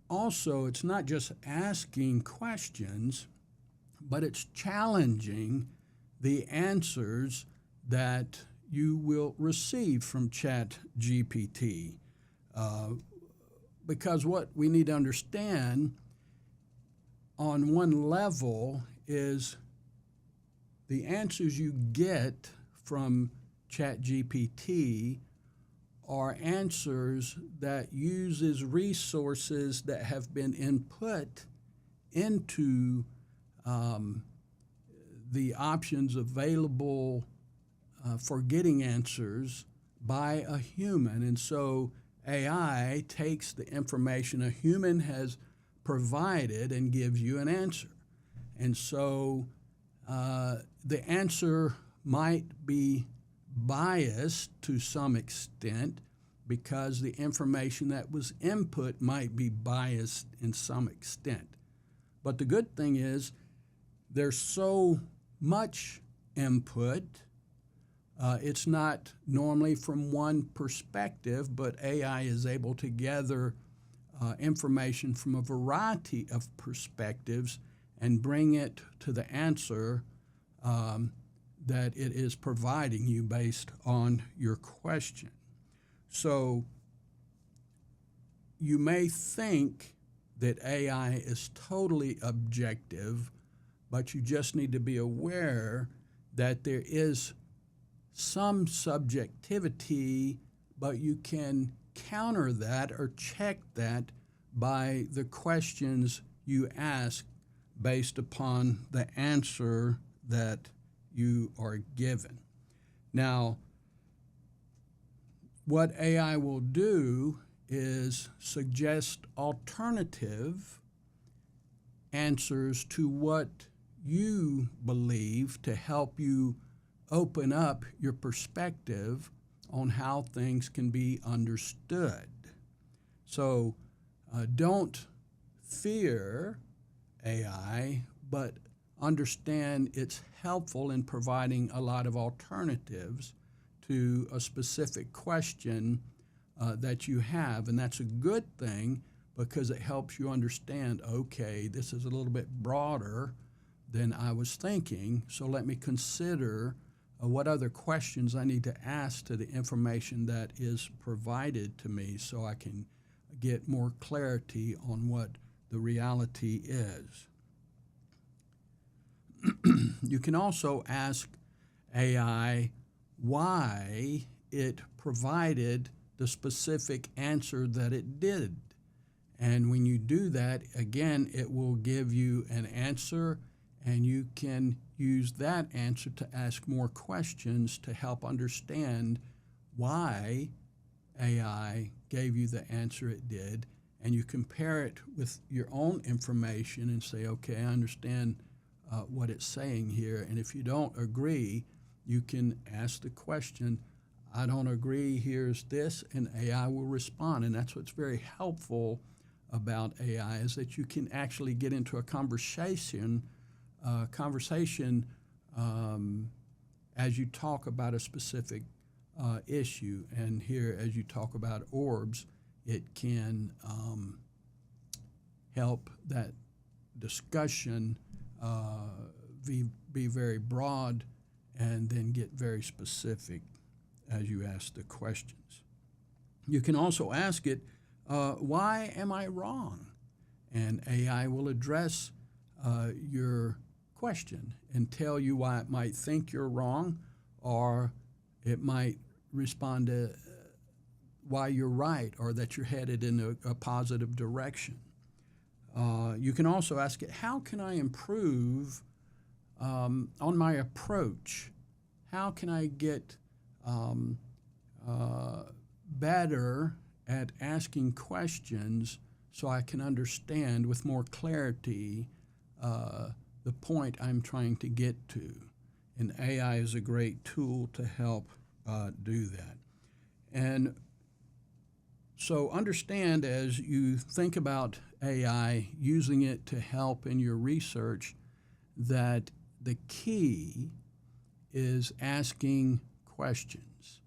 Also, it's not just asking questions, but it's challenging the answers that you will receive from ChatGPT. Uh, because what we need to understand on one level is the answers you get from ChatGPT are answers that uses resources that have been input into the options available for getting answers by a human. And so AI takes the information a human has provided and gives you an answer. And so the answer might be biased to some extent because the information that was input might be biased in some extent. But the good thing is there's so much input. It's not normally from one perspective, but AI is able to gather information from a variety of perspectives and bring it to the answer that it is providing you based on your question. So you may think that AI is totally objective, but you just need to be aware that there is some subjectivity, but you can counter that or check that by the questions you ask based upon the answer that you are given. Now, what AI will do is suggest alternative answers to what you believe to help you open up your perspective on how things can be understood. So don't fear AI, but understand it's helpful in providing a lot of alternatives to a specific question that you have. And that's a good thing because it helps you understand, okay, this is a little bit broader than I was thinking, so let me consider what other questions I need to ask to the information that is provided to me so I can get more clarity on what the reality is. You can also ask AI why it provided the specific answer that it did. And when you do that, again, it will give you an answer, and you can use that answer to ask more questions to help understand why AI gave you the answer it did. And you compare it with your own information and say, okay, I understand what it's saying here. And if you don't agree, you can ask the question, I don't agree, here's this, and AI will respond. And that's what's very helpful about AI, is that you can actually get into a conversation as you talk about a specific issue. And here, as you talk about orbs, it can help that discussion be very broad and then get very specific as you ask the questions. You can also ask it, why am I wrong? And AI will address your question and tell you why it might think you're wrong, or it might respond to why you're right, or that you're headed in a positive direction. You can also ask it, how can I improve on my approach? How can I get better at asking questions so I can understand with more clarity the point I'm trying to get to? And AI is a great tool to help do that. And so understand, as you think about AI, using it to help in your research, that the key is asking questions.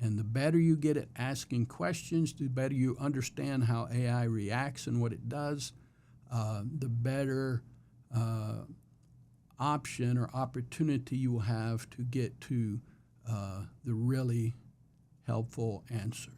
And the better you get at asking questions, the better you understand how AI reacts and what it does, the better option or opportunity you will have to get to the really helpful answers.